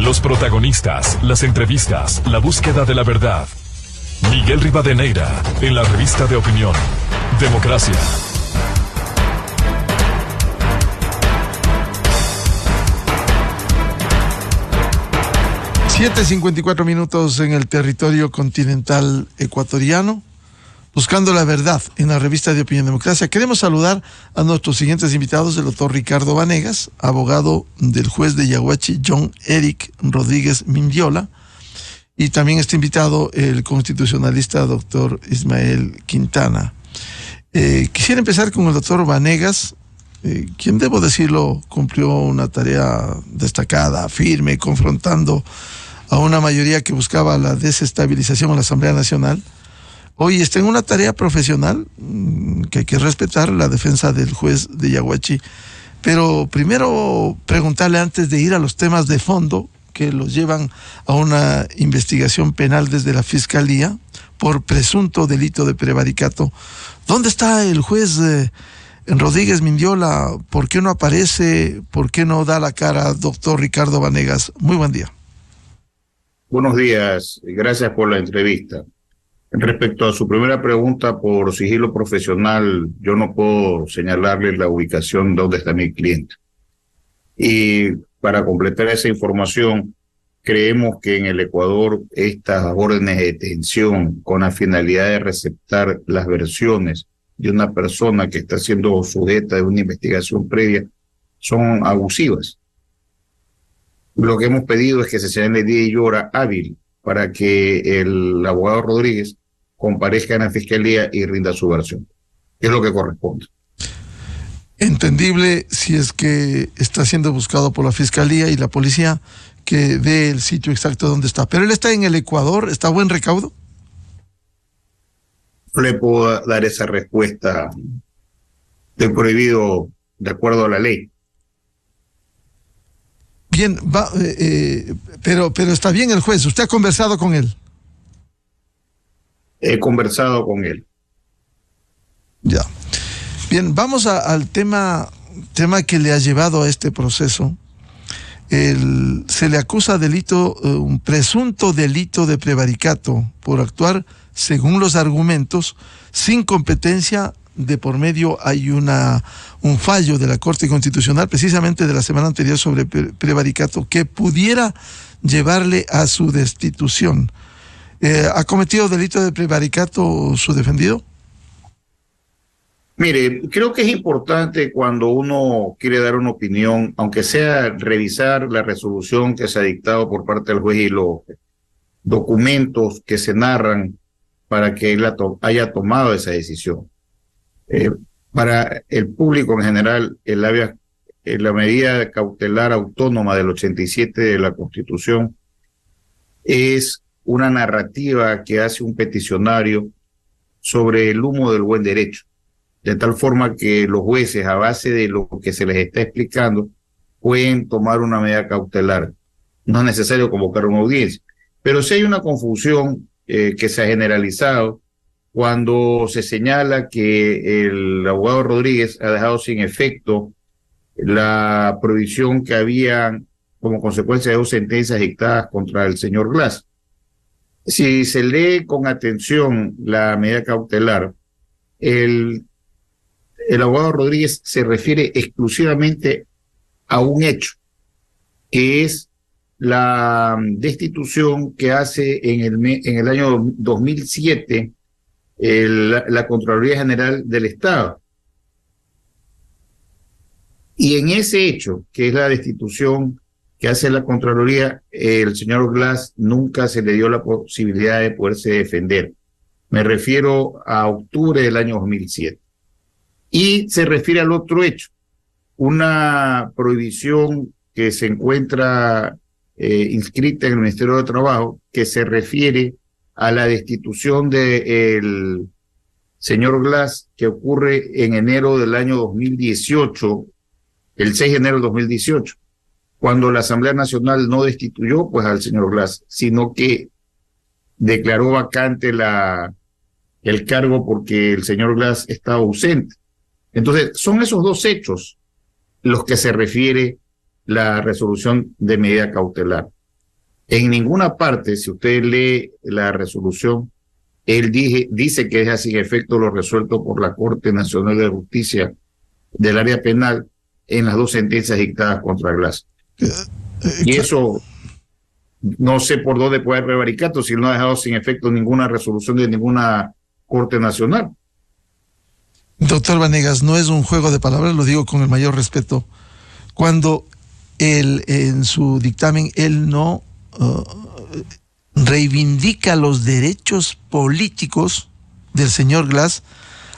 Los protagonistas, las entrevistas, la búsqueda de la verdad. Miguel Rivadeneira, en la revista de opinión, Democracia. Siete 54 en el territorio continental ecuatoriano, buscando la verdad en la revista de Opinión Democracia. Queremos saludar a nuestros siguientes invitados: el doctor Ricardo Vanegas, abogado del juez de Yaguachi John Eric Rodríguez Mindiola, y también está invitado el constitucionalista doctor Ismael Quintana. Quisiera empezar con el doctor Vanegas, quien, debo decirlo, cumplió una tarea destacada, firme, confrontando a una mayoría que buscaba la desestabilización en la Asamblea Nacional. Hoy está en una tarea profesional que hay que respetar, la defensa del juez de Yaguachi. Pero primero preguntarle, antes de ir a los temas de fondo que los llevan a una investigación penal desde la Fiscalía por presunto delito de prevaricato, ¿dónde está el juez Rodríguez Mindiola? ¿Por qué no aparece? ¿Por qué no da la cara, doctor Ricardo Vanegas? Muy buen día. Buenos días, gracias por la entrevista. Respecto a su primera pregunta, por sigilo profesional, yo no puedo señalarle la ubicación donde está mi cliente. Y para completar esa información, creemos que en el Ecuador estas órdenes de detención con la finalidad de receptar las versiones de una persona que está siendo sujeta de una investigación previa son abusivas. Lo que hemos pedido es que se señale día y hora hábil para que el abogado Rodríguez comparezca en la Fiscalía y rinda su versión, que es lo que corresponde. Entendible si es que está siendo buscado por la Fiscalía y la policía, que dé el sitio exacto donde está. Pero él está en el Ecuador, ¿está a buen recaudo? No le puedo dar esa respuesta. Estoy prohibido de acuerdo a la ley. Bien, pero está bien el juez. ¿Usted ha conversado con él? He conversado con él. Ya. Bien, vamos al tema que le ha llevado a este proceso. Se le acusa un presunto delito de prevaricato por actuar, según los argumentos, sin competencia. De por medio hay un fallo de la Corte Constitucional, precisamente de la semana anterior, sobre prevaricato, que pudiera llevarle a su destitución. ¿Ha cometido delito de prevaricato su defendido? Mire, creo que es importante cuando uno quiere dar una opinión, aunque sea revisar la resolución que se ha dictado por parte del juez y los documentos que se narran para que él haya tomado esa decisión. Para el público en general, la medida cautelar autónoma del 87 de la Constitución es una narrativa que hace un peticionario sobre el humo del buen derecho, de tal forma que los jueces, a base de lo que se les está explicando, pueden tomar una medida cautelar. No es necesario convocar una audiencia, pero sí hay una confusión que se ha generalizado cuando se señala que el abogado Rodríguez ha dejado sin efecto la prohibición que había como consecuencia de 2 sentencias dictadas contra el señor Glass. Si se lee con atención la medida cautelar, el abogado Rodríguez se refiere exclusivamente a un hecho, que es la destitución que hace en el año 2007 la Contraloría General del Estado. Y en ese hecho, que es la destitución que hace la Contraloría, el señor Glass nunca se le dio la posibilidad de poderse defender. Me refiero a octubre del año 2007. Y se refiere al otro hecho, una prohibición que se encuentra inscrita en el Ministerio de Trabajo, que se refiere a la destitución del señor Glass, que ocurre en enero del año 2018, el 6 de enero del 2018, cuando la Asamblea Nacional no destituyó pues al señor Glass, sino que declaró vacante el cargo porque el señor Glass estaba ausente. Entonces, son esos 2 hechos los que se refiere la resolución de medida cautelar. En ninguna parte, si usted lee la resolución, él dice que deja sin efecto lo resuelto por la Corte Nacional de Justicia del área penal en las 2 sentencias dictadas contra Glass. Y eso, no sé por dónde puede haber prevaricato si no ha dejado sin efecto ninguna resolución de ninguna Corte Nacional. Doctor Vanegas, no es un juego de palabras, lo digo con el mayor respeto. Cuando él, en su dictamen, él no reivindica los derechos políticos del señor Glass,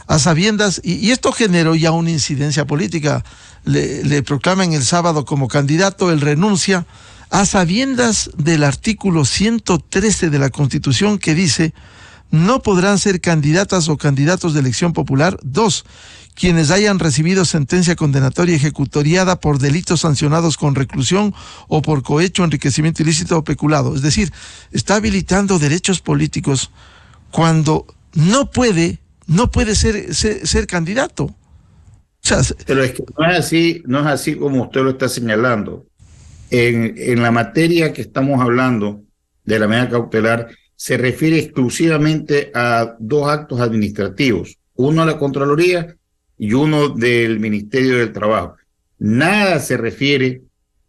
a sabiendas, y esto generó ya una incidencia política. Le proclaman el sábado como candidato, él renuncia, a sabiendas del artículo 113 de la Constitución, que dice: no podrán ser candidatas o candidatos de elección popular, 2, quienes hayan recibido sentencia condenatoria ejecutoriada por delitos sancionados con reclusión o por cohecho, enriquecimiento ilícito o peculado. Es decir, está habilitando derechos políticos cuando no puede ser candidato. O sea, pero es que no es así como usted lo está señalando. En la materia que estamos hablando de la medida cautelar, se refiere exclusivamente a 2 actos administrativos, uno a la Contraloría y uno del Ministerio del Trabajo. Nada se refiere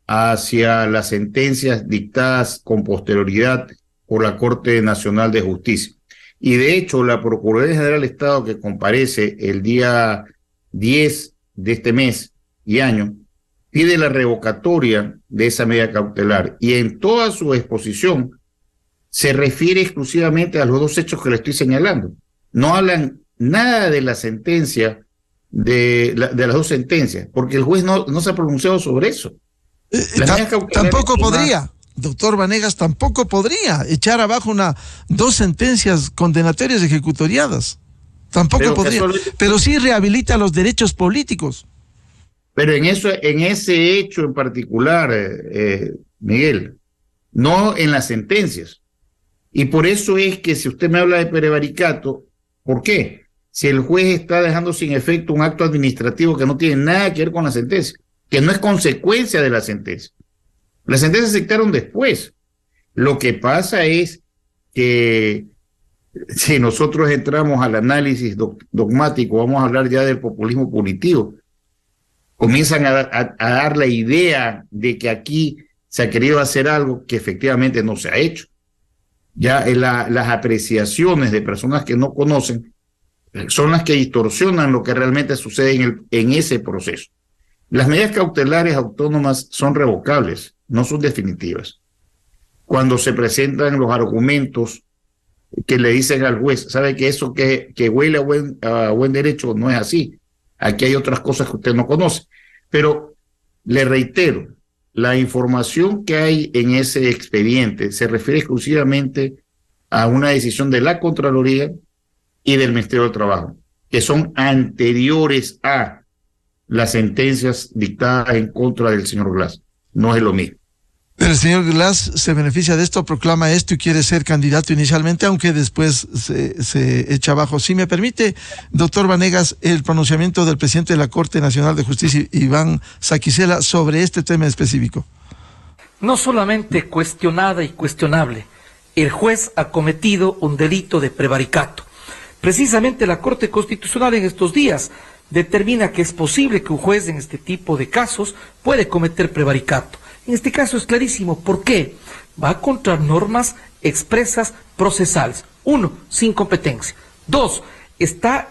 hacia las sentencias dictadas con posterioridad por la Corte Nacional de Justicia. Y de hecho, la Procuraduría General del Estado, que comparece el día 10 de este mes y año, pide la revocatoria de esa medida cautelar, y en toda su exposición se refiere exclusivamente a los 2 hechos que le estoy señalando. No hablan nada de la sentencia, de las 2 sentencias, porque el juez no se ha pronunciado sobre eso. Tampoco podría, doctor Vanegas, tampoco podría echar abajo 2 sentencias condenatorias ejecutoriadas. Tampoco podría, pero sí rehabilita los derechos políticos. Pero en ese hecho en particular, Miguel, no en las sentencias. Y por eso es que si usted me habla de prevaricato, ¿por qué? Si el juez está dejando sin efecto un acto administrativo que no tiene nada que ver con la sentencia, que no es consecuencia de la sentencia. Las sentencias se dictaron después. Lo que pasa es que si nosotros entramos al análisis dogmático, vamos a hablar ya del populismo punitivo, comienzan a dar la idea de que aquí se ha querido hacer algo que efectivamente no se ha hecho. Ya las apreciaciones de personas que no conocen son las que distorsionan lo que realmente sucede en ese proceso. Las medidas cautelares autónomas son revocables, no son definitivas. Cuando se presentan los argumentos que le dicen al juez, sabe que eso que huele a buen derecho no es así. Aquí hay otras cosas que usted no conoce. Pero le reitero, la información que hay en ese expediente se refiere exclusivamente a una decisión de la Contraloría y del Ministerio del Trabajo, que son anteriores a las sentencias dictadas en contra del señor Glass. No es lo mismo. Pero el señor Glass se beneficia de esto, proclama esto y quiere ser candidato inicialmente, aunque después se echa abajo. Si me permite, doctor Vanegas, el pronunciamiento del presidente de la Corte Nacional de Justicia, Iván Saquicela, sobre este tema específico. No solamente cuestionada y cuestionable, el juez ha cometido un delito de prevaricato. Precisamente la Corte Constitucional en estos días determina que es posible que un juez en este tipo de casos puede cometer prevaricato. En este caso es clarísimo. ¿Por qué? Va contra normas expresas procesales. 1, sin competencia. 2, está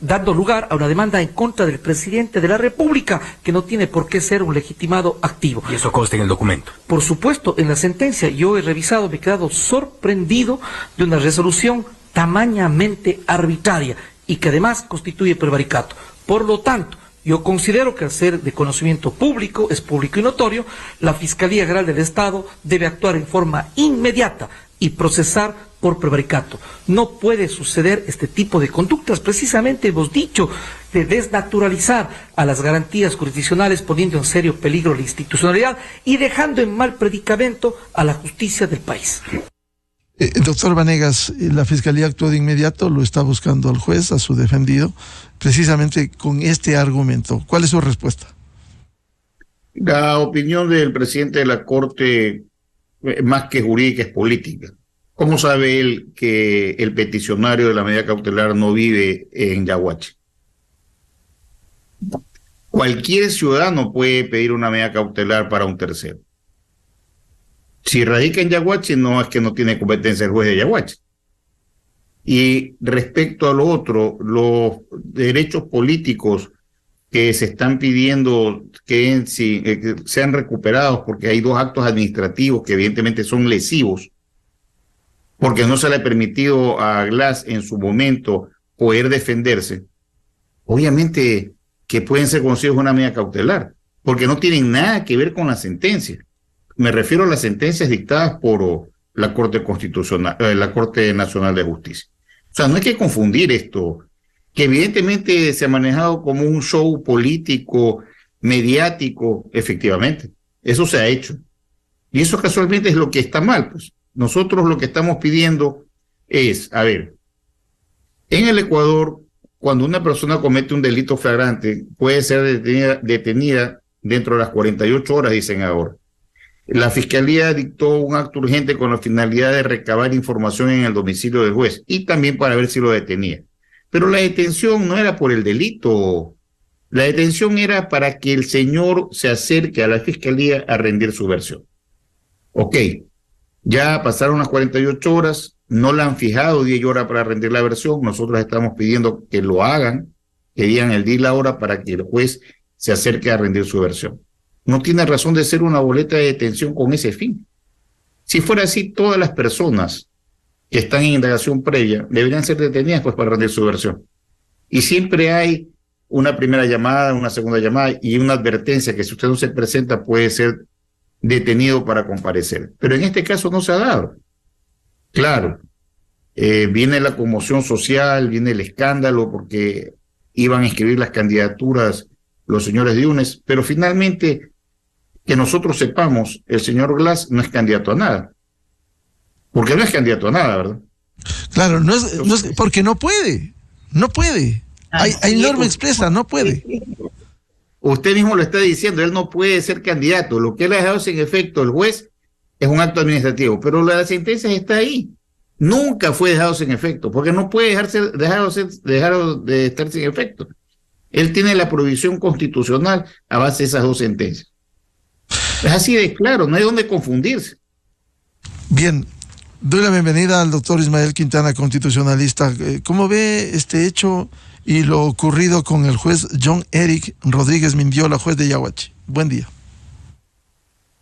dando lugar a una demanda en contra del presidente de la República, que no tiene por qué ser un legitimado activo. ¿Y eso consta en el documento? Por supuesto, en la sentencia yo he revisado, me he quedado sorprendido de una resolución tamañamente arbitraria y que además constituye prevaricato. Por lo tanto, yo considero que al ser de conocimiento público, es público y notorio, la Fiscalía General del Estado debe actuar en forma inmediata y procesar por prevaricato. No puede suceder este tipo de conductas. Precisamente hemos dicho de desnaturalizar a las garantías jurisdiccionales, poniendo en serio peligro la institucionalidad y dejando en mal predicamento a la justicia del país. Doctor Vanegas, la Fiscalía actuó de inmediato, lo está buscando al juez, a su defendido, precisamente con este argumento. ¿Cuál es su respuesta? La opinión del presidente de la Corte más que jurídica, es política. ¿Cómo sabe él que el peticionario de la medida cautelar no vive en Yaguachi? Cualquier ciudadano puede pedir una medida cautelar para un tercero. Si radica en Yaguachi, no es que no tiene competencia el juez de Yaguachi. Y respecto a lo otro, los derechos políticos que se están pidiendo que sean recuperados, porque hay 2 actos administrativos que evidentemente son lesivos, porque no se le ha permitido a Glass en su momento poder defenderse, obviamente que pueden ser conocidos una medida cautelar, porque no tienen nada que ver con la sentencia. Me refiero a las sentencias dictadas por la Corte Constitucional, la Corte Nacional de Justicia. O sea, no hay que confundir esto, que evidentemente se ha manejado como un show político, mediático, efectivamente. Eso se ha hecho. Y eso casualmente es lo que está mal, pues. Nosotros lo que estamos pidiendo es, a ver, en el Ecuador, cuando una persona comete un delito flagrante, puede ser detenida dentro de las 48 horas, dicen ahora. La Fiscalía dictó un acto urgente con la finalidad de recabar información en el domicilio del juez y también para ver si lo detenía. Pero la detención no era por el delito, la detención era para que el señor se acerque a la Fiscalía a rendir su versión. Ok, ya pasaron las 48 horas, no la han fijado día y hora para rendir la versión, nosotros estamos pidiendo que lo hagan, que digan el día y la hora para que el juez se acerque a rendir su versión. No tiene razón de ser una boleta de detención con ese fin. Si fuera así, todas las personas que están en indagación previa deberían ser detenidas pues para rendir su versión. Y siempre hay una primera llamada, una segunda llamada y una advertencia que si usted no se presenta puede ser detenido para comparecer. Pero en este caso no se ha dado. Claro, viene la conmoción social, viene el escándalo porque iban a inscribir las candidaturas los señores de UNES, pero finalmente, que nosotros sepamos, el señor Glass no es candidato a nada. Porque no es candidato a nada, ¿verdad? Claro, no es porque no puede. Hay norma expresa, no puede. Usted mismo lo está diciendo, él no puede ser candidato. Lo que él ha dejado sin efecto el juez es un acto administrativo, pero la sentencia está ahí. Nunca fue dejado sin efecto, porque no puede dejar de estar sin efecto. Él tiene la prohibición constitucional a base de esas 2 sentencias. Es así de claro, no hay donde confundirse. Bien, doy la bienvenida al doctor Ismael Quintana, constitucionalista. ¿Cómo ve este hecho y lo ocurrido con el juez John Eric Rodríguez Mindiola, juez de Yaguachi? Buen día.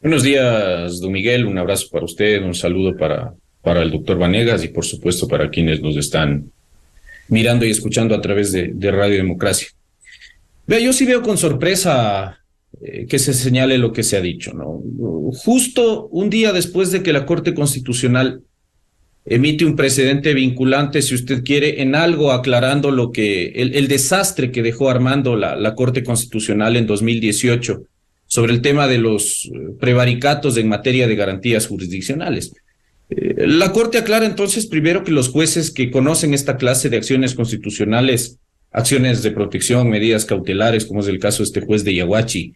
Buenos días, don Miguel. Un abrazo para usted, un saludo para el doctor Vanegas y por supuesto para quienes nos están mirando y escuchando a través de Radio Democracia. Vea, yo sí veo con sorpresa que se señale lo que se ha dicho, ¿no? Justo un día después de que la Corte Constitucional emite un precedente vinculante, si usted quiere, en algo aclarando lo que el desastre que dejó armando la Corte Constitucional en 2018 sobre el tema de los prevaricatos en materia de garantías jurisdiccionales. La Corte aclara entonces primero que los jueces que conocen esta clase de acciones constitucionales, acciones de protección, medidas cautelares, como es el caso de este juez de Yaguachi,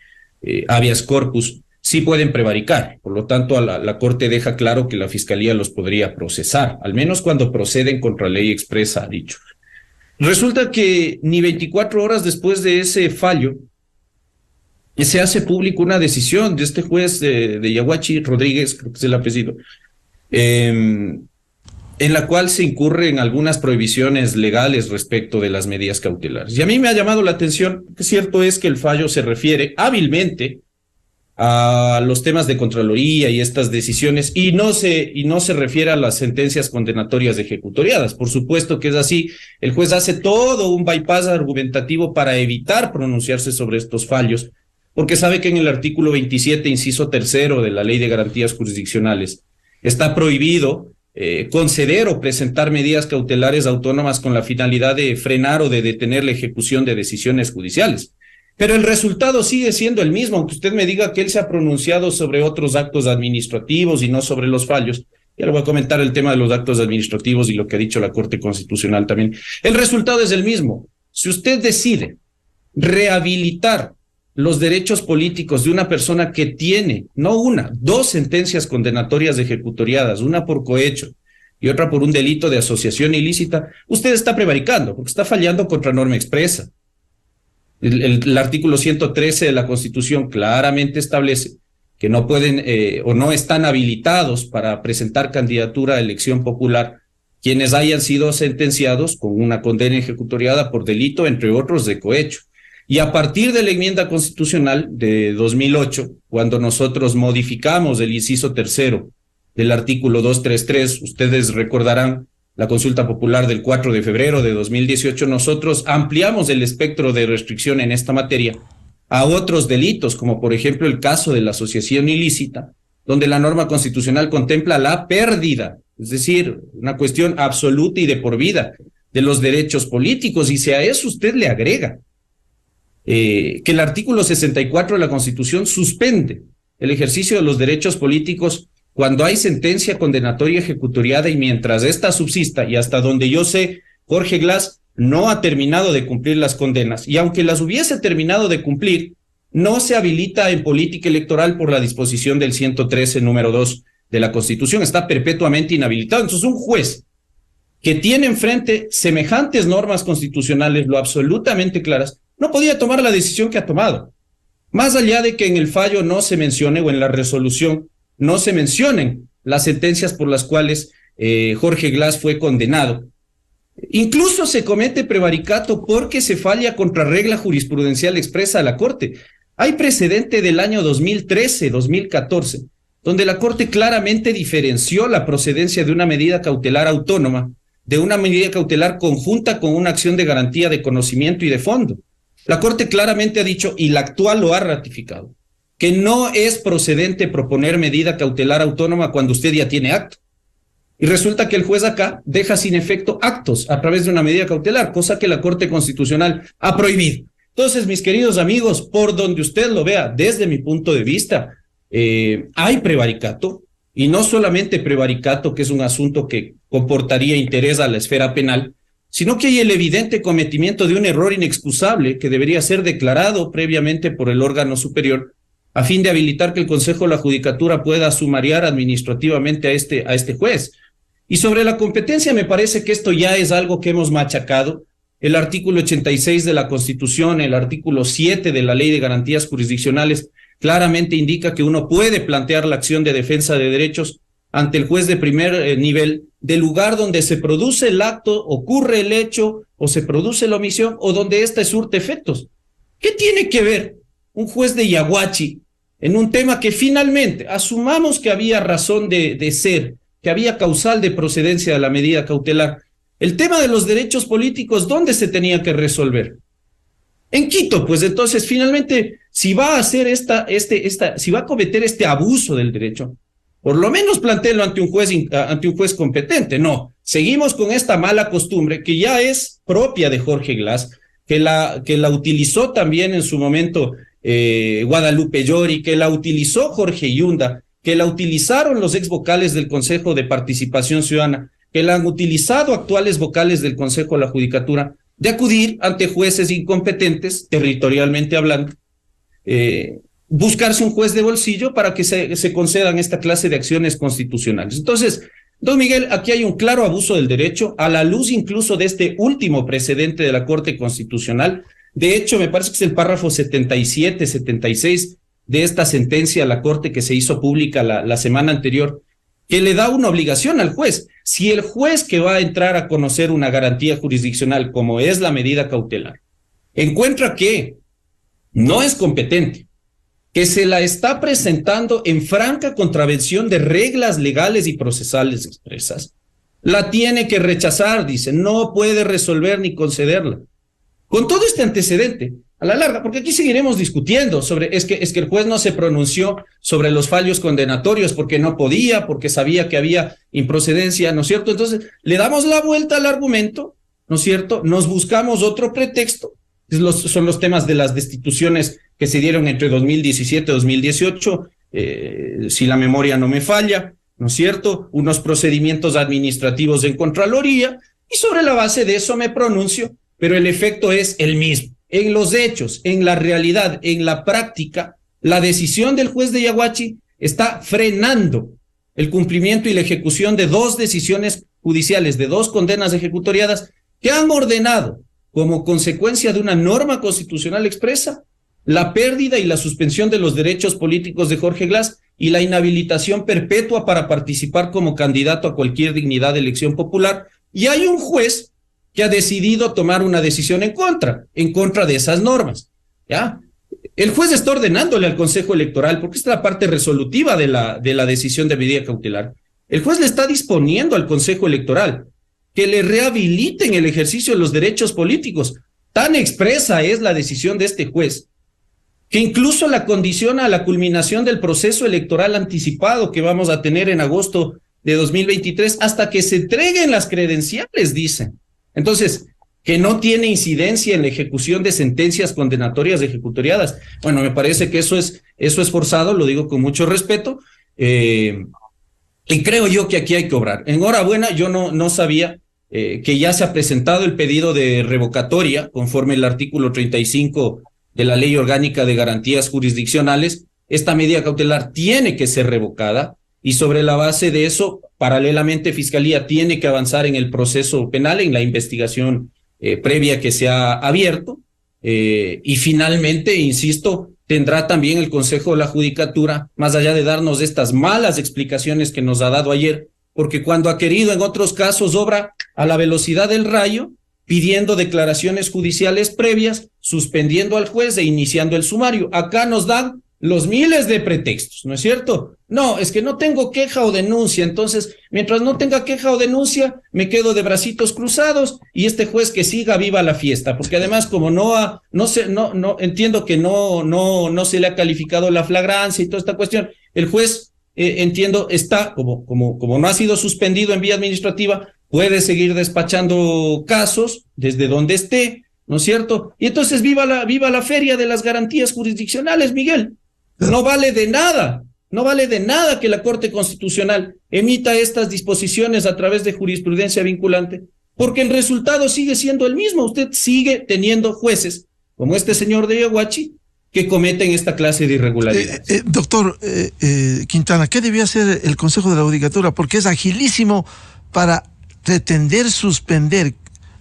habeas corpus, sí pueden prevaricar. Por lo tanto, la Corte deja claro que la Fiscalía los podría procesar, al menos cuando proceden contra ley expresa, ha dicho. Resulta que ni 24 horas después de ese fallo, se hace público una decisión de este juez de Yaguachi, Rodríguez, creo que es el apellido, en la cual se incurren algunas prohibiciones legales respecto de las medidas cautelares. Y a mí me ha llamado la atención, que cierto es que el fallo se refiere hábilmente a los temas de Contraloría y estas decisiones, y no se refiere a las sentencias condenatorias ejecutoriadas. Por supuesto que es así. El juez hace todo un bypass argumentativo para evitar pronunciarse sobre estos fallos, porque sabe que en el artículo 27, inciso 3 de la Ley de Garantías Jurisdiccionales, está prohibido conceder o presentar medidas cautelares autónomas con la finalidad de frenar o de detener la ejecución de decisiones judiciales. Pero el resultado sigue siendo el mismo, aunque usted me diga que él se ha pronunciado sobre otros actos administrativos y no sobre los fallos. Ya le voy a comentar el tema de los actos administrativos y lo que ha dicho la Corte Constitucional también. El resultado es el mismo. Si usted decide rehabilitar los derechos políticos de una persona que tiene, no una, dos sentencias condenatorias ejecutoriadas, una por cohecho y otra por un delito de asociación ilícita, usted está prevaricando, porque está fallando contra norma expresa. El artículo 113 de la Constitución claramente establece que no pueden o no están habilitados para presentar candidatura a elección popular quienes hayan sido sentenciados con una condena ejecutoriada por delito, entre otros, de cohecho. Y a partir de la enmienda constitucional de 2008, cuando nosotros modificamos el inciso tercero del artículo 233, ustedes recordarán la consulta popular del 4 de febrero de 2018, nosotros ampliamos el espectro de restricción en esta materia a otros delitos, como por ejemplo el caso de la asociación ilícita, donde la norma constitucional contempla la pérdida, es decir, una cuestión absoluta y de por vida de los derechos políticos, y si a eso usted le agrega que el artículo 64 de la Constitución suspende el ejercicio de los derechos políticos cuando hay sentencia condenatoria ejecutoriada y mientras esta subsista, y hasta donde yo sé, Jorge Glass no ha terminado de cumplir las condenas, y aunque las hubiese terminado de cumplir, no se habilita en política electoral por la disposición del 113, número 2 de la Constitución, está perpetuamente inhabilitado. Entonces, un juez que tiene enfrente semejantes normas constitucionales, lo absolutamente claras, no podía tomar la decisión que ha tomado. Más allá de que en el fallo no se mencione, o en la resolución no se mencionen las sentencias por las cuales Jorge Glass fue condenado. Incluso se comete prevaricato porque se falla contra regla jurisprudencial expresa de la Corte. Hay precedente del año 2013-2014, donde la Corte claramente diferenció la procedencia de una medida cautelar autónoma de una medida cautelar conjunta con una acción de garantía de conocimiento y de fondo. La Corte claramente ha dicho, y la actual lo ha ratificado, que no es procedente proponer medida cautelar autónoma cuando usted ya tiene acto. Y resulta que el juez acá deja sin efecto actos a través de una medida cautelar, cosa que la Corte Constitucional ha prohibido. Entonces, mis queridos amigos, por donde usted lo vea, desde mi punto de vista, hay prevaricato, y no solamente prevaricato, que es un asunto que comportaría interés a la esfera penal, sino que hay el evidente cometimiento de un error inexcusable que debería ser declarado previamente por el órgano superior a fin de habilitar que el Consejo de la Judicatura pueda sumariar administrativamente a este juez. Y sobre la competencia, me parece que esto ya es algo que hemos machacado. El artículo 86 de la Constitución, el artículo 7 de la Ley de Garantías Jurisdiccionales, claramente indica que uno puede plantear la acción de defensa de derechos ante el juez de primer nivel del lugar donde se produce el acto, ocurre el hecho, o se produce la omisión, o donde ésta surte efectos. ¿Qué tiene que ver un juez de Yaguachi en un tema que finalmente asumamos que había razón de ser, que había causal de procedencia de la medida cautelar? El tema de los derechos políticos, ¿dónde se tenía que resolver? En Quito. Pues entonces, finalmente, si va a hacer si va a cometer este abuso del derecho, por lo menos plantéelo ante un juez competente. No, seguimos con esta mala costumbre que ya es propia de Jorge Glass, que la utilizó también en su momento Guadalupe Llori, que la utilizó Jorge Yunda, que la utilizaron los ex vocales del Consejo de Participación Ciudadana, que la han utilizado actuales vocales del Consejo de la Judicatura, de acudir ante jueces incompetentes, territorialmente hablando, buscarse un juez de bolsillo para que se concedan esta clase de acciones constitucionales. Entonces, don Miguel, aquí hay un claro abuso del derecho, a la luz incluso de este último precedente de la Corte Constitucional. De hecho, me parece que es el párrafo 77, 76 de esta sentencia a la Corte que se hizo pública la semana anterior, que le da una obligación al juez. Si el juez que va a entrar a conocer una garantía jurisdiccional, como es la medida cautelar, encuentra que no es competente, que se la está presentando en franca contravención de reglas legales y procesales expresas, la tiene que rechazar, dice, no puede resolver ni concederla. Con todo este antecedente, a la larga, porque aquí seguiremos discutiendo sobre, es que el juez no se pronunció sobre los fallos condenatorios porque no podía, porque sabía que había improcedencia, ¿no es cierto? Entonces, le damos la vuelta al argumento, ¿no es cierto? Nos buscamos otro pretexto. Son los temas de las destituciones que se dieron entre 2017 y 2018, si la memoria no me falla, ¿no es cierto? Unos procedimientos administrativos en Contraloría, y sobre la base de eso me pronuncio, pero el efecto es el mismo. en los hechos, en la realidad, en la práctica, la decisión del juez de Yaguachi está frenando el cumplimiento y la ejecución de 2 decisiones judiciales, de 2 condenas ejecutoriadas que han ordenado, como consecuencia de una norma constitucional expresa, la pérdida y la suspensión de los derechos políticos de Jorge Glass y la inhabilitación perpetua para participar como candidato a cualquier dignidad de elección popular. Y hay un juez que ha decidido tomar una decisión en contra de esas normas, ¿ya? El juez está ordenándole al Consejo Electoral, porque esta es la parte resolutiva de la decisión de medida cautelar. El juez le está disponiendo al Consejo Electoral que le rehabiliten el ejercicio de los derechos políticos. Tan expresa es la decisión de este juez, que incluso la condiciona a la culminación del proceso electoral anticipado que vamos a tener en agosto de 2023 hasta que se entreguen las credenciales, dicen. Entonces, que no tiene incidencia en la ejecución de sentencias condenatorias ejecutoriadas. Bueno, me parece que eso es forzado, lo digo con mucho respeto, y creo yo que aquí hay que obrar. Enhorabuena, yo no sabía que ya se ha presentado el pedido de revocatoria conforme el artículo 35 de la Ley Orgánica de Garantías Jurisdiccionales. Esta medida cautelar tiene que ser revocada y sobre la base de eso, paralelamente, Fiscalía tiene que avanzar en el proceso penal, en la investigación previa que se ha abierto, y finalmente, insisto, tendrá también el Consejo de la Judicatura, más allá de darnos estas malas explicaciones que nos ha dado ayer, porque cuando ha querido en otros casos obra a la velocidad del rayo, pidiendo declaraciones judiciales previas, suspendiendo al juez e iniciando el sumario. Acá nos dan los miles de pretextos, ¿no es cierto? No, es que no tengo queja o denuncia, entonces, mientras no tenga queja o denuncia, me quedo de bracitos cruzados y este juez que siga viva la fiesta, porque además como entiendo que no se le ha calificado la flagrancia y toda esta cuestión, el juez, entiendo, está, como no ha sido suspendido en vía administrativa, puede seguir despachando casos desde donde esté, ¿no es cierto? Y entonces viva la feria de las garantías jurisdiccionales, Miguel. No vale de nada que la Corte Constitucional emita estas disposiciones a través de jurisprudencia vinculante, porque el resultado sigue siendo el mismo. Usted sigue teniendo jueces, como este señor de Yaguachi, que cometen esta clase de irregularidades. Doctor Quintana, ¿qué debía hacer el Consejo de la Judicatura? Porque es agilísimo para pretender suspender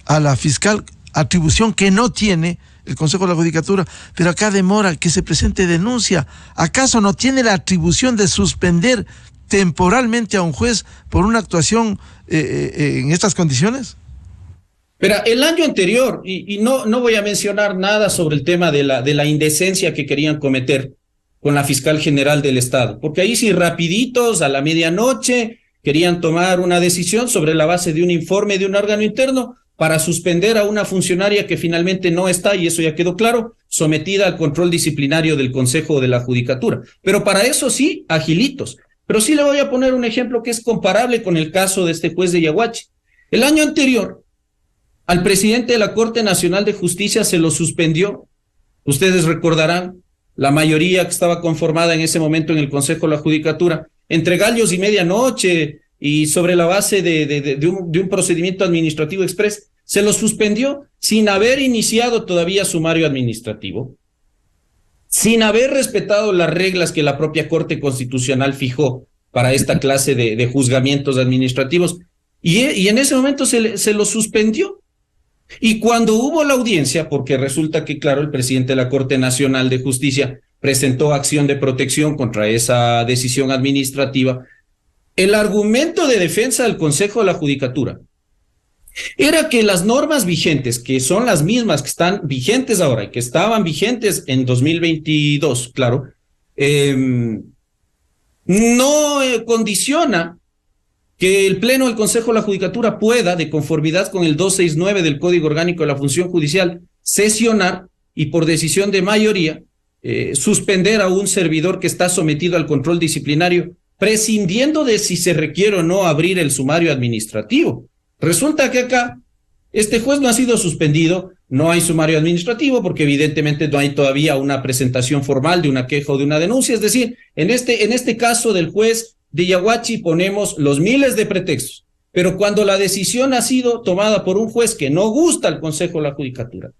a la fiscal, atribución que no tiene el Consejo de la Judicatura, pero acá demora que se presente denuncia. ¿Acaso no tiene la atribución de suspender temporalmente a un juez por una actuación en estas condiciones? Pero el año anterior, y no voy a mencionar nada sobre el tema de la indecencia que querían cometer con la fiscal general del Estado, porque ahí sí rapiditos, a la medianoche, querían tomar una decisión sobre la base de un informe de un órgano interno para suspender a una funcionaria que finalmente no está, y eso ya quedó claro, sometida al control disciplinario del Consejo de la Judicatura. Pero para eso sí, agilitos. Pero sí le voy a poner un ejemplo que es comparable con el caso de este juez de Yaguachi. El año anterior, al presidente de la Corte Nacional de Justicia se lo suspendió. Ustedes recordarán, la mayoría que estaba conformada en ese momento en el Consejo de la Judicatura, entre gallos y medianoche, y sobre la base de un procedimiento administrativo express, se lo suspendió sin haber iniciado todavía sumario administrativo, sin haber respetado las reglas que la propia Corte Constitucional fijó para esta clase de juzgamientos administrativos, y en ese momento se lo suspendió. Y cuando hubo la audiencia, porque resulta que, claro, el presidente de la Corte Nacional de Justicia presentó acción de protección contra esa decisión administrativa, el argumento de defensa del Consejo de la Judicatura era que las normas vigentes, que son las mismas que están vigentes ahora y que estaban vigentes en 2022, claro, no condiciona que el Pleno del Consejo de la Judicatura pueda, de conformidad con el 269 del Código Orgánico de la Función Judicial, sesionar y por decisión de mayoría suspender a un servidor que está sometido al control disciplinario, prescindiendo de si se requiere o no abrir el sumario administrativo. Resulta que acá este juez no ha sido suspendido, no hay sumario administrativo porque evidentemente no hay todavía una presentación formal de una queja o de una denuncia. Es decir, en este caso del juez de Yaguachi ponemos los miles de pretextos, pero cuando la decisión ha sido tomada por un juez que no gusta al Consejo de la Judicatura,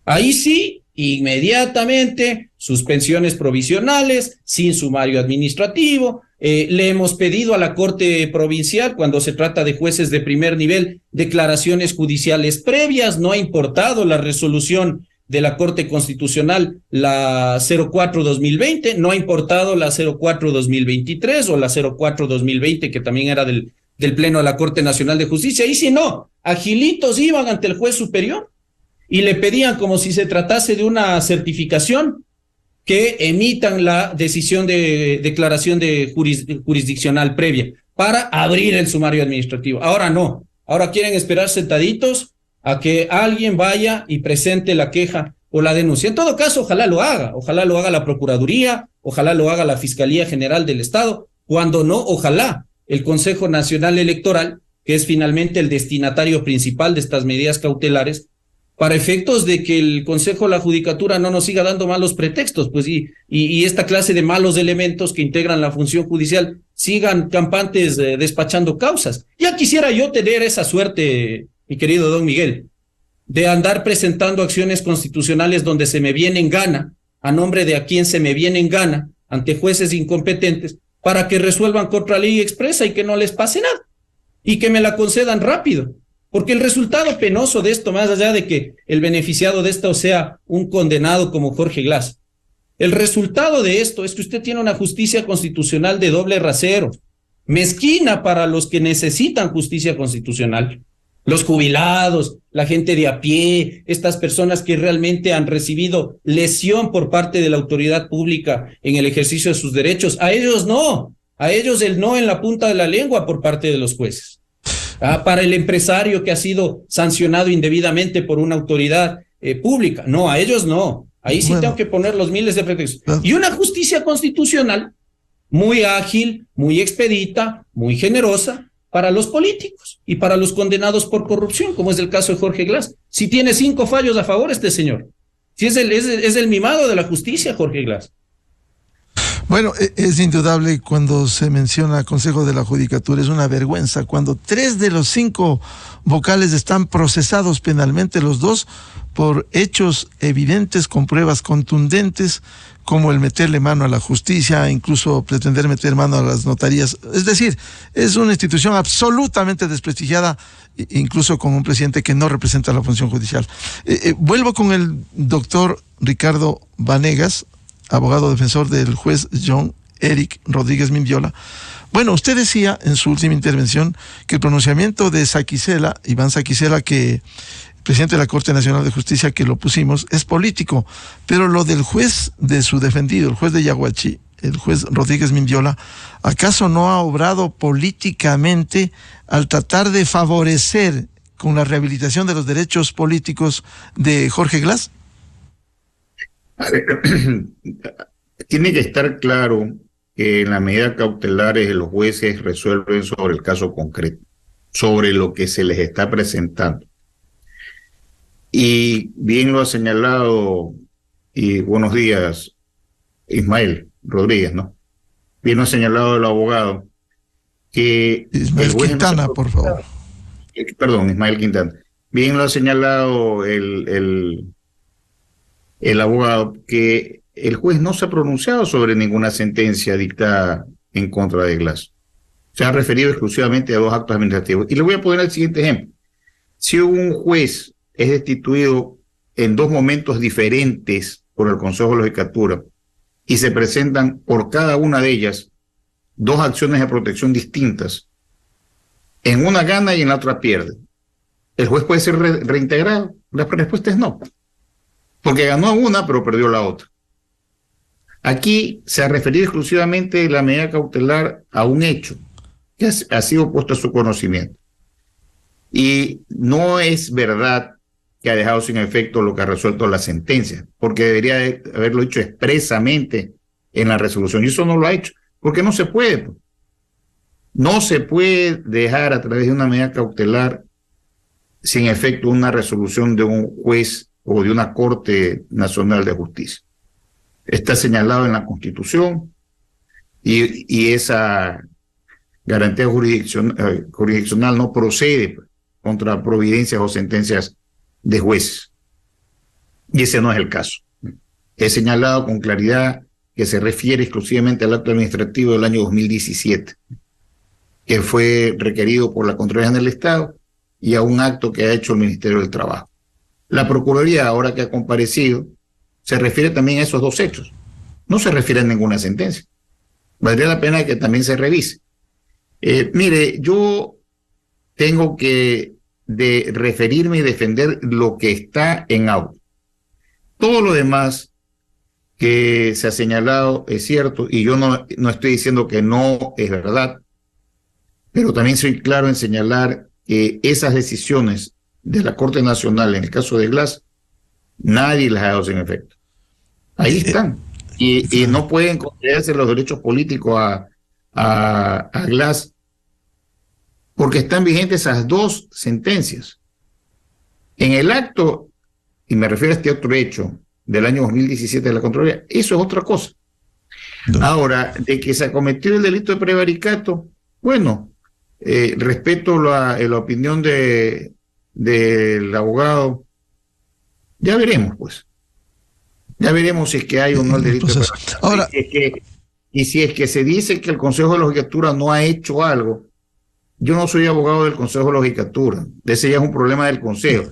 ahí sí inmediatamente suspensiones provisionales, sin sumario administrativo. Le hemos pedido a la Corte Provincial, cuando se trata de jueces de primer nivel, declaraciones judiciales previas. No ha importado la resolución de la Corte Constitucional, la 04-2020, no ha importado la 04-2023 o la 04-2020, que también era del Pleno de la Corte Nacional de Justicia. Y si no, agilitos iban ante el juez superior y le pedían, como si se tratase de una certificación, que emitan la decisión de declaración de jurisdiccional previa para abrir el sumario administrativo. Ahora no, ahora quieren esperar sentaditos a que alguien vaya y presente la queja o la denuncia. En todo caso, ojalá lo haga la Procuraduría, ojalá lo haga la Fiscalía General del Estado, cuando no, ojalá el Consejo Nacional Electoral, que es finalmente el destinatario principal de estas medidas cautelares, para efectos de que el Consejo de la Judicatura no nos siga dando malos pretextos, pues, y esta clase de malos elementos que integran la función judicial sigan campantes despachando causas. Ya quisiera yo tener esa suerte, mi querido don Miguel, de andar presentando acciones constitucionales donde se me viene en gana, a nombre de a quien se me viene en gana, ante jueces incompetentes, para que resuelvan contra ley expresa y que no les pase nada, y que me la concedan rápido. Porque el resultado penoso de esto, más allá de que el beneficiado de esto sea un condenado como Jorge Glass, el resultado de esto es que usted tiene una justicia constitucional de doble rasero, mezquina para los que necesitan justicia constitucional, los jubilados, la gente de a pie, estas personas que realmente han recibido lesión por parte de la autoridad pública en el ejercicio de sus derechos. A ellos no, a ellos el no en la punta de la lengua por parte de los jueces. Para el empresario que ha sido sancionado indebidamente por una autoridad pública. No, a ellos no. Ahí sí tengo que poner los miles de pretextos. Y una justicia constitucional muy ágil, muy expedita, muy generosa para los políticos y para los condenados por corrupción, como es el caso de Jorge Glass. Si tiene 5 fallos a favor este señor. Si es el mimado de la justicia, Jorge Glass. Bueno, es indudable cuando se menciona Consejo de la Judicatura, es una vergüenza cuando 3 de los 5 vocales están procesados penalmente, los 2 por hechos evidentes con pruebas contundentes, como el meterle mano a la justicia, incluso pretender meter mano a las notarías. Es decir, es una institución absolutamente desprestigiada, incluso con un presidente que no representa la función judicial. Vuelvo con el doctor Ricardo Vanegas, abogado defensor del juez John Eric Rodríguez Mindiola. Bueno, usted decía en su última intervención que el pronunciamiento de Saquicela, Iván Saquicela, que presidente de la Corte Nacional de Justicia, que lo pusimos, es político, pero lo del juez de su defendido, el juez de Yaguachi, el juez Rodríguez Mindiola, ¿acaso no ha obrado políticamente al tratar de favorecer con la rehabilitación de los derechos políticos de Jorge Glass? Tiene que estar claro que en las medidas cautelares los jueces resuelven sobre el caso concreto, sobre lo que se les está presentando. Y bien lo ha señalado, y buenos días, Ismael Rodríguez, ¿no? Bien lo ha señalado el abogado, que Ismael el juez Quintana, por favor. Perdón, Ismael Quintana. Bien lo ha señalado el abogado, que el juez no se ha pronunciado sobre ninguna sentencia dictada en contra de Glass. Se ha referido exclusivamente a 2 actos administrativos. Y le voy a poner el siguiente ejemplo. Si un juez es destituido en 2 momentos diferentes por el Consejo de la Judicatura y se presentan por cada una de ellas 2 acciones de protección distintas, en una gana y en la otra pierde, ¿el juez puede ser reintegrado? La respuesta es no, porque ganó una pero perdió la otra. Aquí se ha referido exclusivamente la medida cautelar a un hecho que ha sido puesto a su conocimiento. Y no es verdad que ha dejado sin efecto lo que ha resuelto la sentencia, porque debería haberlo hecho expresamente en la resolución, y eso no lo ha hecho, porque no se puede. No se puede dejar a través de una medida cautelar sin efecto una resolución de un juez o de una Corte Nacional de Justicia. Está señalado en la Constitución y esa garantía jurisdiccional no procede contra providencias o sentencias de jueces. Y ese no es el caso. He señalado con claridad que se refiere exclusivamente al acto administrativo del año 2017, que fue requerido por la Contraloría General del Estado, y a un acto que ha hecho el Ministerio del Trabajo. La Procuraduría, ahora que ha comparecido, se refiere también a esos dos hechos. No se refiere a ninguna sentencia. Valdría la pena que también se revise. Mire, yo tengo que referirme y defender lo que está en auto. Todo lo demás que se ha señalado es cierto, y yo no estoy diciendo que no es verdad, pero también soy claro en señalar que esas decisiones de la Corte Nacional, en el caso de Glass, nadie las ha dado sin efecto. Ahí están. Y no pueden concederse los derechos políticos a Glass, porque están vigentes esas dos sentencias. En el acto, y me refiero a este otro hecho del año 2017 de la Contraloría, eso es otra cosa. No. Ahora, de que se ha cometido el delito de prevaricato, bueno, respeto la opinión del abogado. Ya veremos, pues. Ya veremos si es que hay o no el delito de prevaricato. Ahora, y si es que se dice que el Consejo de la Judicatura no ha hecho algo, yo no soy abogado del Consejo de la Judicatura. Ese ya es un problema del Consejo.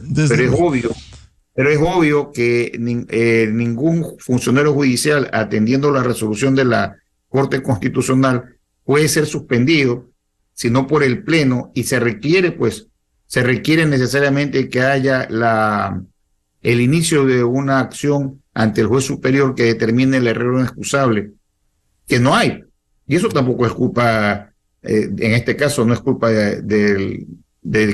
Pero es obvio que ningún funcionario judicial, atendiendo la resolución de la Corte Constitucional, puede ser suspendido, sino por el Pleno, y se requiere necesariamente que haya el inicio de una acción ante el juez superior que determine el error inexcusable, que no hay. Y eso tampoco es culpa, en este caso no es culpa de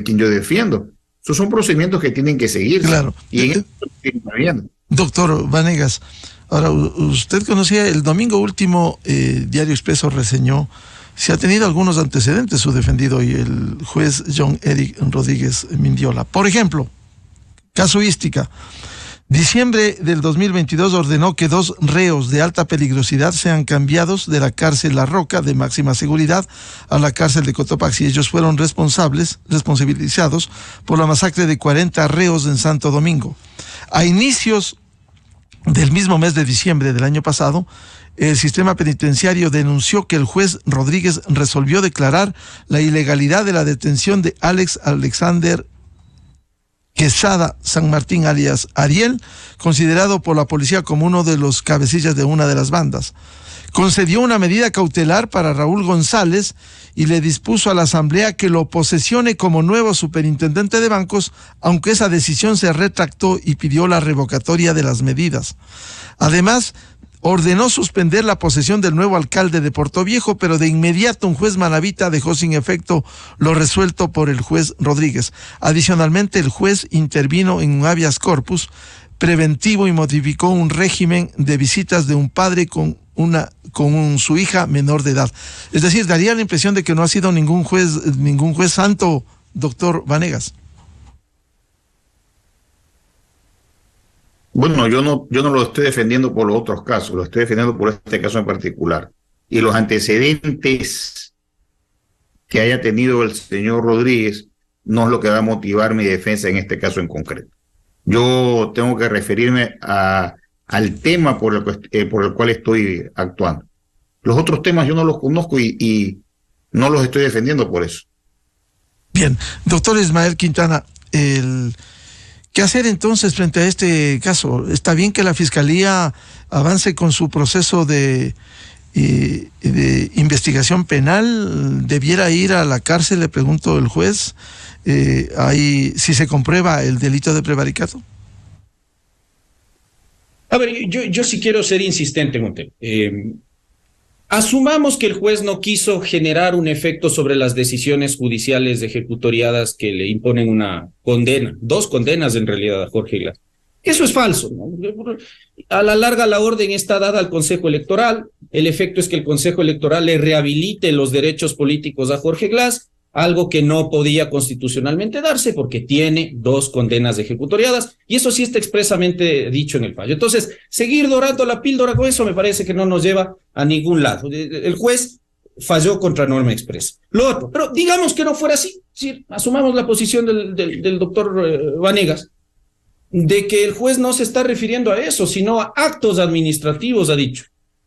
quien yo defiendo. Esos son procedimientos que tienen que seguir. Claro. Y doctor Vanegas, ahora, usted conocía, el domingo último, Diario Expreso reseñó si ha tenido algunos antecedentes su defendido y el juez John Eric Rodríguez Mindiola. Por ejemplo, casuística. Diciembre del 2022 ordenó que 2 reos de alta peligrosidad sean cambiados de la cárcel La Roca de máxima seguridad a la cárcel de Cotopaxi. Ellos fueron responsabilizados por la masacre de 40 reos en Santo Domingo. A inicios del mismo mes de diciembre del año pasado, el sistema penitenciario denunció que el juez Rodríguez resolvió declarar la ilegalidad de la detención de Alex Alexander Quesada San Martín, alias Ariel, considerado por la policía como uno de los cabecillas de una de las bandas. Concedió una medida cautelar para Raúl González y le dispuso a la Asamblea que lo posesione como nuevo superintendente de bancos, aunque esa decisión se retractó y pidió la revocatoria de las medidas. Además, ordenó suspender la posesión del nuevo alcalde de Portoviejo, pero de inmediato un juez manabita dejó sin efecto lo resuelto por el juez Rodríguez. Adicionalmente, el juez intervino en un habeas corpus preventivo y modificó un régimen de visitas de un padre con su hija menor de edad. Es decir, daría la impresión de que no ha sido ningún juez santo, doctor Vanegas. Bueno, yo no lo estoy defendiendo por los otros casos, lo estoy defendiendo por este caso en particular. Y los antecedentes que haya tenido el señor Rodríguez no es lo que va a motivar mi defensa en este caso en concreto. Yo tengo que referirme al tema por el cual estoy actuando. Los otros temas yo no los conozco y no los estoy defendiendo por eso. Bien, doctor Ismael Quintana, ¿qué hacer entonces frente a este caso? ¿Está bien que la Fiscalía avance con su proceso de investigación penal? ¿Debiera ir a la cárcel, le pregunto el juez, si se comprueba el delito de prevaricato? A ver, yo sí quiero ser insistente en un tema. Asumamos que el juez no quiso generar un efecto sobre las decisiones judiciales ejecutoriadas que le imponen una condena, 2 condenas en realidad a Jorge Glass. Eso es falso, ¿no? A la larga la orden está dada al Consejo Electoral, el efecto es que el Consejo Electoral le rehabilite los derechos políticos a Jorge Glass, algo que no podía constitucionalmente darse porque tiene 2 condenas ejecutoriadas, y eso sí está expresamente dicho en el fallo. Entonces, seguir dorando la píldora con eso me parece que no nos lleva a ningún lado. El juez falló contra norma expresa. Lo otro, pero digamos que no fuera así, es decir, asumamos la posición del doctor Vanegas. de que el juez no se está refiriendo a eso, sino a actos administrativos, ha dicho,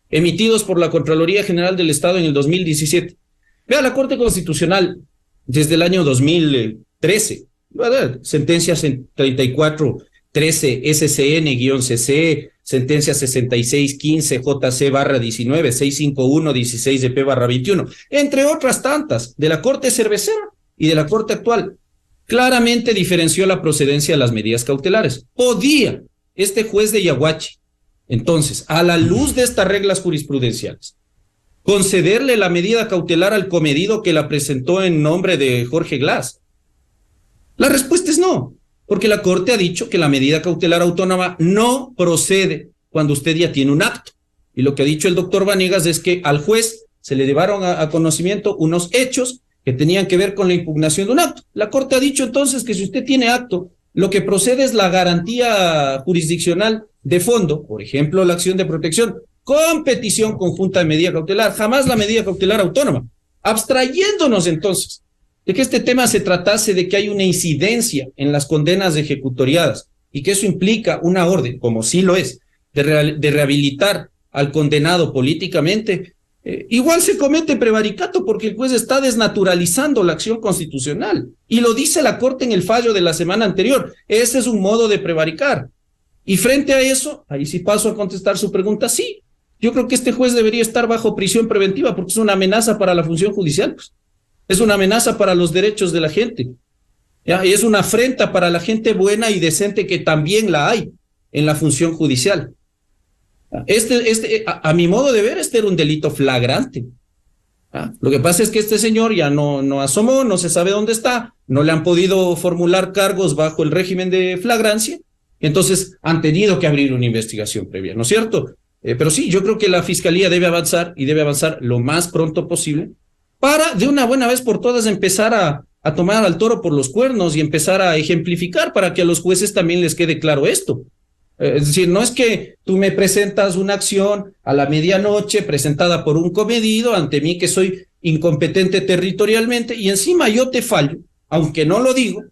emitidos por la Contraloría General del Estado en el 2017. Vea, la Corte Constitucional, desde el año 2013, sentencias en 3413 SCN-CC, sentencia 6615 JC/19, 651 16EP/21, entre otras tantas, de la Corte Cervecera y de la Corte actual, claramente diferenció la procedencia de las medidas cautelares. Podía este juez de Yaguachi, entonces, a la luz de estas reglas jurisprudenciales, concederle la medida cautelar al comedido que la presentó en nombre de Jorge Glass. La respuesta es no, porque la Corte ha dicho que la medida cautelar autónoma no procede cuando usted ya tiene un acto. Y lo que ha dicho el doctor Vanegas es que al juez se le llevaron a conocimiento unos hechos que tenían que ver con la impugnación de un acto. La Corte ha dicho entonces que si usted tiene acto, lo que procede es la garantía jurisdiccional de fondo, por ejemplo, la acción de protección, con petición conjunta de medida cautelar, jamás la medida cautelar autónoma, abstrayéndonos entonces de que este tema se tratase de que hay una incidencia en las condenas ejecutoriadas y que eso implica una orden, como sí lo es, de rehabilitar al condenado políticamente. Igual se comete prevaricato porque el juez está desnaturalizando la acción constitucional y lo dice la Corte en el fallo de la semana anterior. Ese es un modo de prevaricar. Y frente a eso, ahí sí paso a contestar su pregunta, sí, yo creo que este juez debería estar bajo prisión preventiva porque es una amenaza para la función judicial, pues. Es una amenaza para los derechos de la gente, ¿ya? Y es una afrenta para la gente buena y decente que también la hay en la función judicial. A mi modo de ver, este era un delito flagrante. Lo que pasa es que este señor ya no asomó, no se sabe dónde está, no le han podido formular cargos bajo el régimen de flagrancia, entonces han tenido que abrir una investigación previa, ¿no es cierto? Pero sí, yo creo que la Fiscalía debe avanzar y debe avanzar lo más pronto posible para de una buena vez por todas empezar a tomar al toro por los cuernos y empezar a ejemplificar para que a los jueces también les quede claro esto. Es decir, no es que tú me presentas una acción a la medianoche presentada por un comedido ante mí que soy incompetente territorialmente y encima yo te fallo, aunque no lo digo,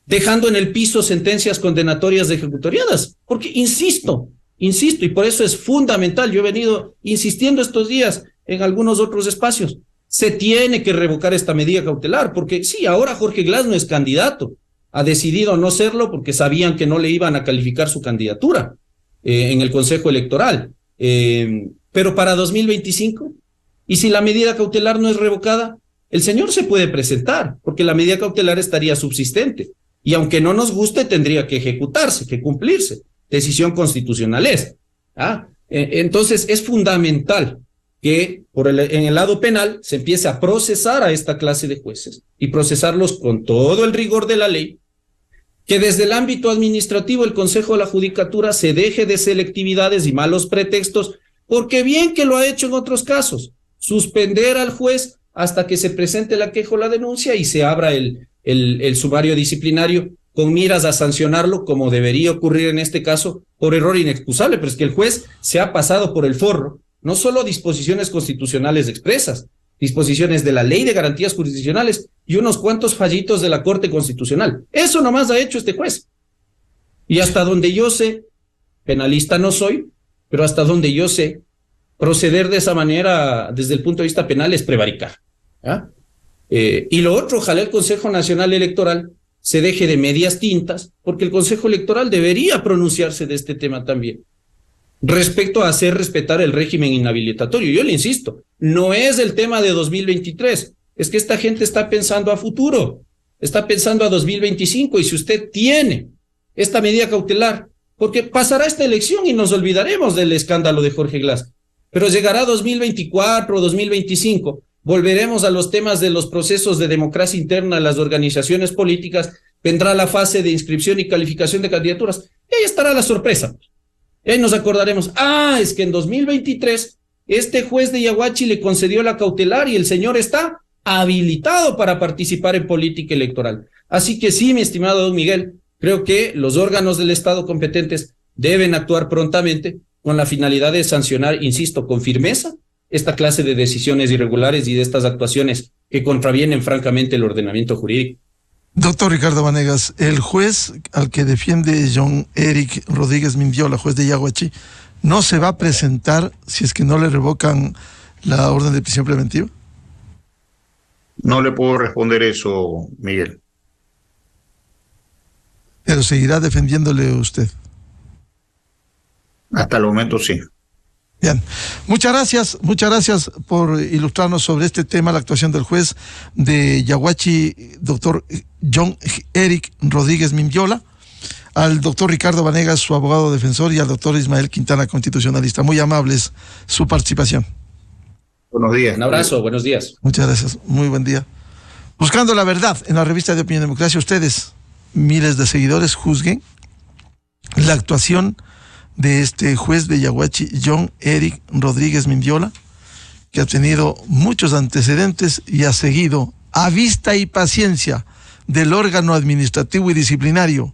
dejando en el piso sentencias condenatorias de ejecutoriadas. Porque insisto, y por eso es fundamental, yo he venido insistiendo estos días en algunos otros espacios, se tiene que revocar esta medida cautelar, porque sí, ahora Jorge Glass no es candidato, ha decidido no serlo porque sabían que no le iban a calificar su candidatura en el Consejo Electoral. Pero para 2025, y si la medida cautelar no es revocada, el señor se puede presentar, porque la medida cautelar estaría subsistente, y aunque no nos guste, tendría que ejecutarse, que cumplirse. Decisión constitucional es. Entonces, es fundamental que en el lado penal se empiece a procesar a esta clase de jueces y procesarlos con todo el rigor de la ley, que desde el ámbito administrativo el Consejo de la Judicatura se deje de selectividades y malos pretextos, porque bien que lo ha hecho en otros casos, suspender al juez hasta que se presente la queja o la denuncia y se abra el sumario disciplinario con miras a sancionarlo, como debería ocurrir en este caso, por error inexcusable, pero es que el juez se ha pasado por el forro no solo disposiciones constitucionales expresas, disposiciones de la Ley de Garantías Jurisdiccionales y unos cuantos fallitos de la Corte Constitucional. Eso nomás ha hecho este juez. Y hasta donde yo sé, penalista no soy, pero hasta donde yo sé, proceder de esa manera desde el punto de vista penal es prevaricar. Y lo otro, ojalá el Consejo Nacional Electoral se deje de medias tintas, porque el Consejo Electoral debería pronunciarse de este tema también, respecto a hacer respetar el régimen inhabilitatorio. Yo le insisto, no es el tema de 2023, es que esta gente está pensando a futuro, está pensando a 2025, y si usted tiene esta medida cautelar, porque pasará esta elección y nos olvidaremos del escándalo de Jorge Glass, pero llegará 2024, 2025, volveremos a los temas de los procesos de democracia interna de las organizaciones políticas, vendrá la fase de inscripción y calificación de candidaturas, y ahí estará la sorpresa. Y ahí nos acordaremos, es que en 2023 este juez de Yaguachi le concedió la cautelar y el señor está habilitado para participar en política electoral. Así que sí, mi estimado don Miguel, creo que los órganos del Estado competentes deben actuar prontamente con la finalidad de sancionar, insisto, con firmeza, esta clase de decisiones irregulares y de estas actuaciones que contravienen francamente el ordenamiento jurídico. Doctor Ricardo Vanegas, el juez al que defiende John Eric Rodríguez Mindiola, juez de Yaguachi, ¿no se va a presentar si es que no le revocan la orden de prisión preventiva? No le puedo responder eso, Miguel. Pero seguirá defendiéndole usted. Hasta el momento sí. Bien, muchas gracias por ilustrarnos sobre este tema, la actuación del juez de Yaguachi, doctor John Eric Rodríguez Mindiola, al doctor Ricardo Vanegas, su abogado defensor, y al doctor Ismael Quintana, constitucionalista. Muy amables su participación. Buenos días. Un abrazo, buenos días. Muchas gracias, muy buen día. Buscando la verdad en la revista de Opinión y Democracia, ustedes, miles de seguidores, juzguen la actuación de este juez de Yaguachi, John Eric Rodríguez Mindiola, que ha tenido muchos antecedentes y ha seguido a vista y paciencia del órgano administrativo y disciplinario,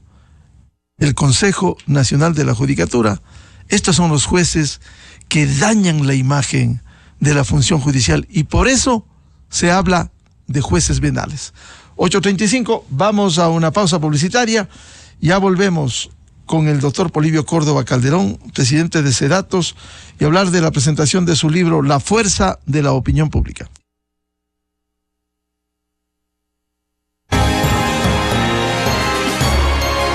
el Consejo Nacional de la Judicatura. Estos son los jueces que dañan la imagen de la función judicial y por eso se habla de jueces venales. 8:35, vamos a una pausa publicitaria, ya volvemos con el doctor Polibio Córdoba Calderón, presidente de Sedatos, y hablar de la presentación de su libro La Fuerza de la Opinión Pública.